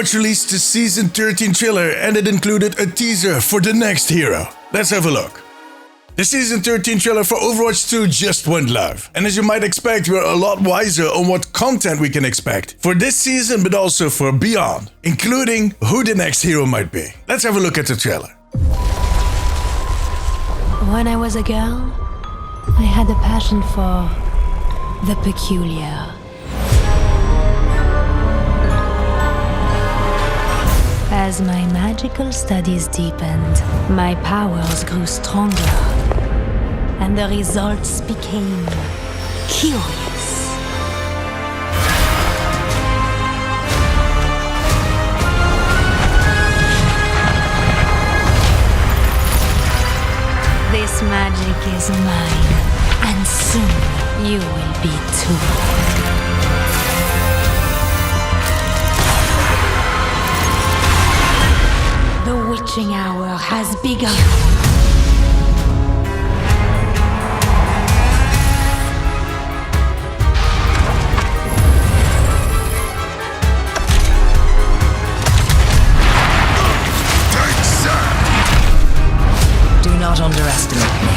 Overwatch released the Season 13 trailer and it included a teaser for the next hero. Let's have a look. The Season 13 trailer for Overwatch 2 just went live. And as you might expect, we're a lot wiser on what content we can expect for this season but also for beyond, including who the next hero might be. Let's have a look at the trailer. When I was a girl, I had a passion for the peculiar. As my magical studies deepened, my powers grew stronger, and the results became curious. This magic is mine, and soon you will be too. The witching hour has begun. Do not underestimate me.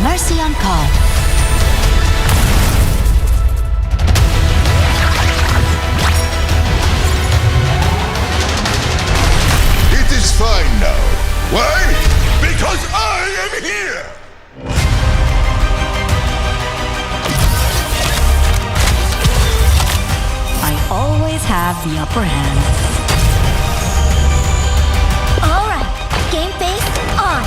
Mercy on call. It is fine now. Why? Because I am here! I always have the upper hand. Alright, game face on.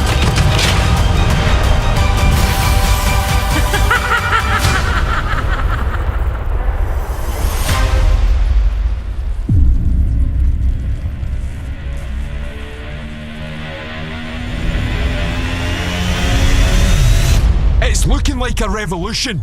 It's looking like a revolution.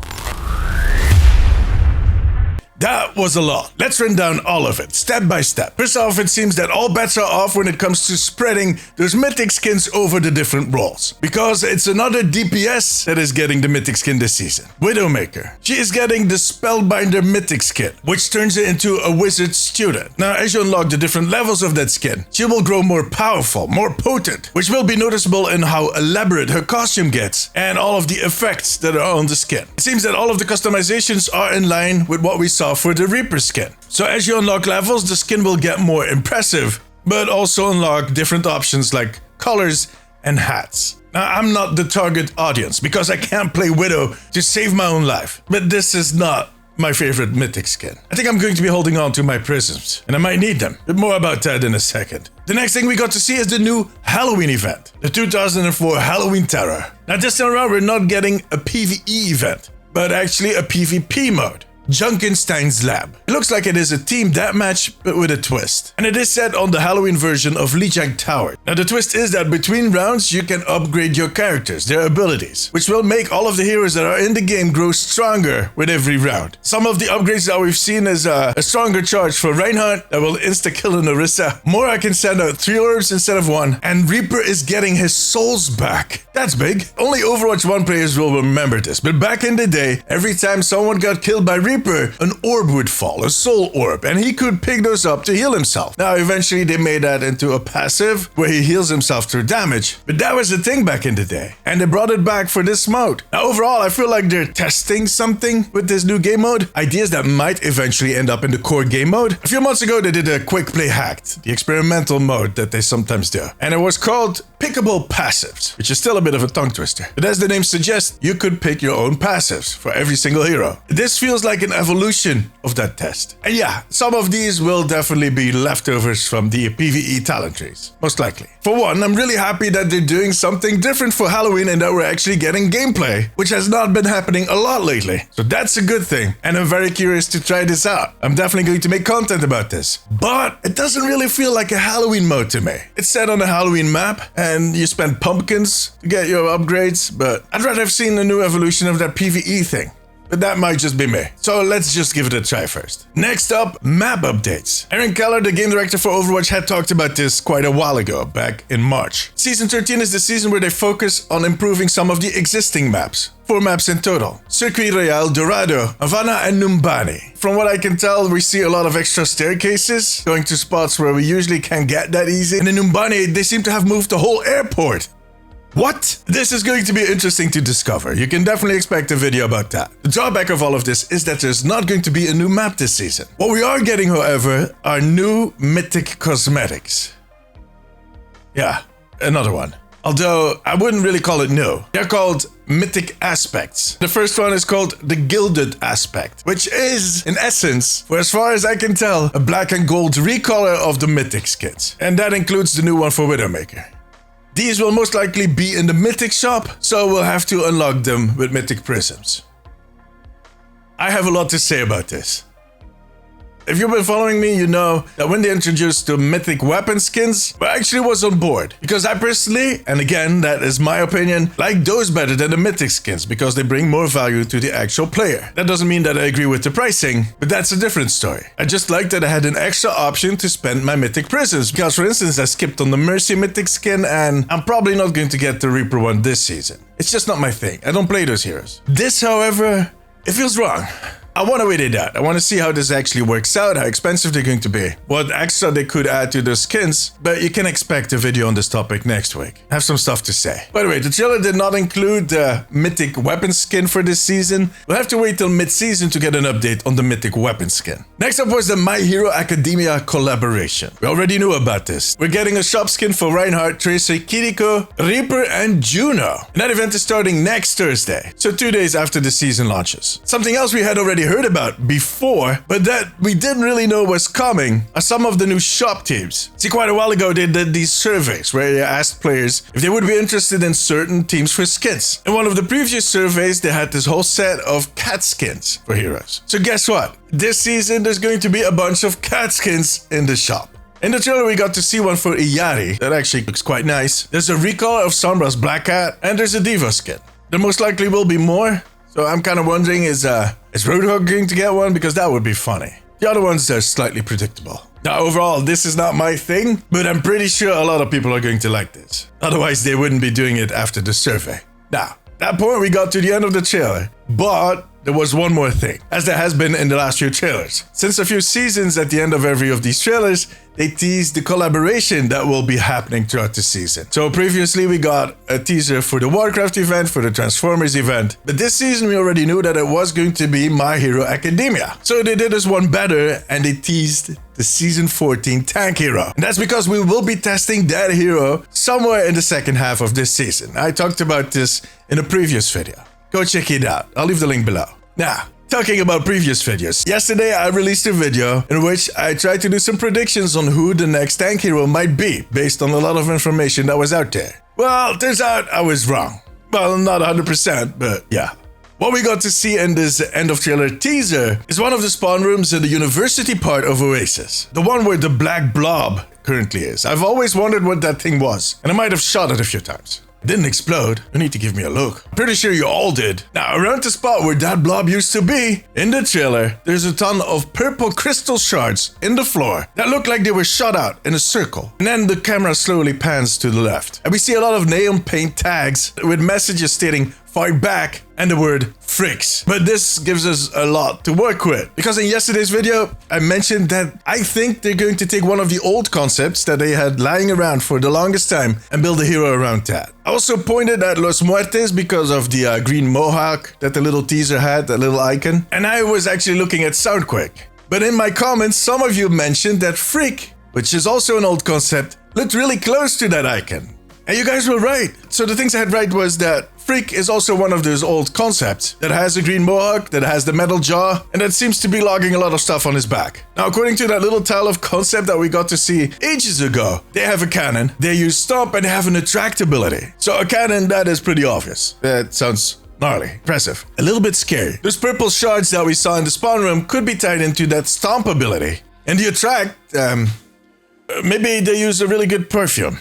That was a lot. Let's run down all of it, step by step. First off, it seems that all bets are off when it comes to spreading those mythic skins over the different roles. Because it's another DPS that is getting the mythic skin this season. Widowmaker. She is getting the Spellbinder mythic skin, which turns her into a wizard student. Now, as you unlock the different levels of that skin, she will grow more powerful, more potent, which will be noticeable in how elaborate her costume gets and all of the effects that are on the skin. It seems that all of the customizations are in line with what we saw for the Reaper skin. So as you unlock levels, the skin will get more impressive, but also unlock different options like colors and hats. Now, I'm not the target audience because I can't play Widow to save my own life, but this is not my favorite mythic skin. I think I'm going to be holding on to my prisms, and I might need them, but more about that in a second. The next thing we got to see is the new Halloween event, the 2004 Halloween Terror. Now this time around, we're not getting a PvE event, but actually a PvP mode. Junkenstein's Lab. It looks like it is a team deathmatch, but with a twist. And it is set on the Halloween version of Lijiang Tower. Now the twist is that between rounds you can upgrade your characters, their abilities, which will make all of the heroes that are in the game grow stronger with every round. Some of the upgrades that we've seen is a stronger charge for Reinhardt that will insta-kill a Narissa. Mora can send out 3 orbs instead of 1, and Reaper is getting his souls back. That's big. Only Overwatch 1 players will remember this, but back in the day, every time someone got killed by Reaper, an orb would fall, a soul orb, and he could pick those up to heal himself. Now, eventually they made that into a passive where he heals himself through damage, but that was the thing back in the day, and they brought it back for this mode. Now, overall, I feel like they're testing something with this new game mode, ideas that might eventually end up in the core game mode. A few months ago, they did a quick play hacked, the experimental mode that they sometimes do, and it was called Pickable Passives, which is still a bit of a tongue twister. But as the name suggests, you could pick your own passives for every single hero. This feels like like an evolution of that test. And yeah, some of these will definitely be leftovers from the PvE talent trees, most likely. For one, I'm really happy that they're doing something different for Halloween and that we're actually getting gameplay, which has not been happening a lot lately. So that's a good thing, and I'm very curious to try this out. I'm definitely going to make content about this. But it doesn't really feel like a Halloween mode to me. It's set on a Halloween map, and you spend pumpkins to get your upgrades, but I'd rather have seen a new evolution of that PvE thing. But that might just be me. So let's just give it a try first. Next up, map updates. Aaron Keller, the game director for Overwatch, had talked about this quite a while ago, back in March. Season 13 is the season where they focus on improving some of the existing maps. 4 maps in total: Circuit Royale, Dorado, Havana, and Numbani. From what I can tell, we see a lot of extra staircases, going to spots where we usually can't get that easy. And in Numbani, they seem to have moved the whole airport. What? This is going to be interesting to discover. You can definitely expect a video about that. The drawback of all of this is that there's not going to be a new map this season. What we are getting, however, are new Mythic cosmetics. Yeah, another one. Although, I wouldn't really call it new. They're called Mythic Aspects. The first one is called the Gilded Aspect, which is, in essence, for as far as I can tell, a black and gold recolor of the Mythic skins. And that includes the new one for Widowmaker. These will most likely be in the Mythic shop, so we'll have to unlock them with Mythic Prisms. I have a lot to say about this. If you've been following me, you know that when they introduced the Mythic weapon skins, I actually was on board. Because I personally, and again, that is my opinion, like those better than the Mythic skins because they bring more value to the actual player. That doesn't mean that I agree with the pricing, but that's a different story. I just like that I had an extra option to spend my Mythic Prisms. Because for instance, I skipped on the Mercy Mythic skin and I'm probably not going to get the Reaper one this season. It's just not my thing. I don't play those heroes. This, however, it feels wrong. I want to wait it out. I want to see how this actually works out, how expensive they're going to be, what extra they could add to the skins, but you can expect a video on this topic next week. I have some stuff to say. By the way, the trailer did not include the Mythic weapon skin for this season. We'll have to wait till mid-season to get an update on the Mythic weapon skin. Next up was the My Hero Academia collaboration. We already knew about this. We're getting a shop skin for Reinhardt, Tracer, Kiriko, Reaper, and Juno. And that event is starting next Thursday, so 2 days after the season launches. Something else we had already heard about before, but that we didn't really know was coming, are some of the new shop teams. See, quite a while ago they did these surveys where they asked players if they would be interested in certain teams for skins. In one of the previous surveys, they had this whole set of cat skins for heroes. So guess what? This season there's going to be a bunch of cat skins in the shop. In the trailer, we got to see one for Iyari. That actually looks quite nice. There's a recolor of Sombra's Black Cat, and there's a Diva skin. There most likely will be more. So I'm kind of wondering, is Roadhog going to get one? Because that would be funny. The other ones are slightly predictable. Now, overall, this is not my thing, but I'm pretty sure a lot of people are going to like this. Otherwise, they wouldn't be doing it after the survey. Now, at that point, we got to the end of the trailer. But there was one more thing, as there has been in the last few trailers. Since a few seasons, at the end of every of these trailers, they teased the collaboration that will be happening throughout the season. So previously we got a teaser for the Warcraft event, for the Transformers event, but this season we already knew that it was going to be My Hero Academia. So they did us one better and they teased the Season 14 tank hero. And that's because we will be testing that hero somewhere in the second half of this season. I talked about this in a previous video. Go check it out. I'll leave the link below. Now, talking about previous videos. Yesterday I released a video in which I tried to do some predictions on who the next tank hero might be based on a lot of information that was out there. Well, turns out I was wrong. Well, not 100%, but yeah. What we got to see in this end of trailer teaser is one of the spawn rooms in the university part of Oasis. The one where the black blob currently is. I've always wondered what that thing was, and I might have shot it a few times. It didn't explode. You need to give me a look. I'm pretty sure you all did. Now, around the spot where that blob used to be, in the trailer, there's a ton of purple crystal shards in the floor that look like they were shot out in a circle. And then the camera slowly pans to the left. And we see a lot of neon paint tags with messages stating "Fight back" and the word "Phreak." But this gives us a lot to work with. Because in yesterday's video, I mentioned that I think they're going to take one of the old concepts that they had lying around for the longest time and build a hero around that. I also pointed at Los Muertes because of the green mohawk that the little teaser had, that little icon. And I was actually looking at Soundquake. But in my comments, some of you mentioned that Phreak, which is also an old concept, looked really close to that icon. And you guys were right. So the things I had right was that Phreak is also one of those old concepts that has a green mohawk, that has the metal jaw, and that seems to be logging a lot of stuff on his back. Now, according to that little tile of concept that we got to see ages ago, they have a cannon, they use stomp, and they have an attract ability. So a cannon, that is pretty obvious. That sounds gnarly, impressive, a little bit scary. Those purple shards that we saw in the spawn room could be tied into that stomp ability. And the attract, maybe they use a really good perfume.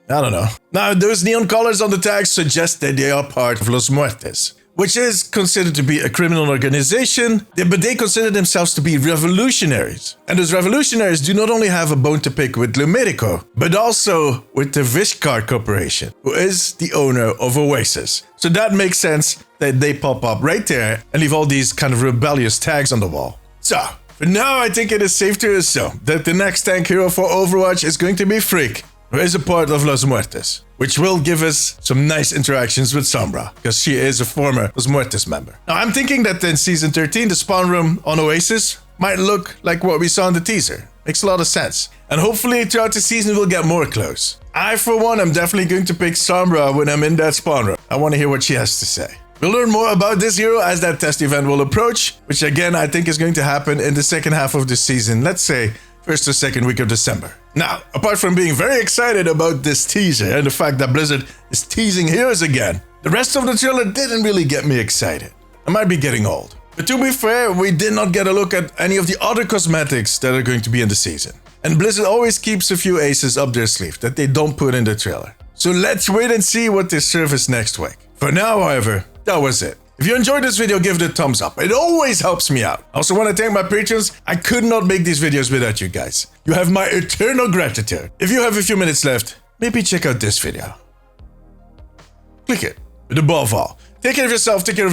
I don't know. Now, those neon colors on the tags suggest that they are part of Los Muertes, which is considered to be a criminal organization, but they consider themselves to be revolutionaries. And those revolutionaries do not only have a bone to pick with Lumerico, but also with the Vishkar Corporation, who is the owner of Oasis. So that makes sense that they pop up right there and leave all these kind of rebellious tags on the wall. So, for now, I think it is safe to assume that the next tank hero for Overwatch is going to be Phreak, who is a part of Los Muertes, which will give us some nice interactions with Sombra, because she is a former Los Muertes member. Now, I'm thinking that in Season 13, the spawn room on Oasis might look like what we saw in the teaser. Makes a lot of sense. And hopefully, throughout the season, we'll get more close. I, for one, am definitely going to pick Sombra when I'm in that spawn room. I want to hear what she has to say. We'll learn more about this hero as that test event will approach, which again, I think is going to happen in the second half of the season. Let's say, first or second week of December. Now, apart from being very excited about this teaser and the fact that Blizzard is teasing heroes again, the rest of the trailer didn't really get me excited. I might be getting old. But to be fair, we did not get a look at any of the other cosmetics that are going to be in the season. And Blizzard always keeps a few aces up their sleeve that they don't put in the trailer. So let's wait and see what they surface next week. For now, however, that was it. If you enjoyed this video, give it a thumbs up. It always helps me out. I also want to thank my patrons. I could not make these videos without you guys. You have my eternal gratitude. If you have a few minutes left, maybe check out this video. Click it. But above all, take care of yourself, take care of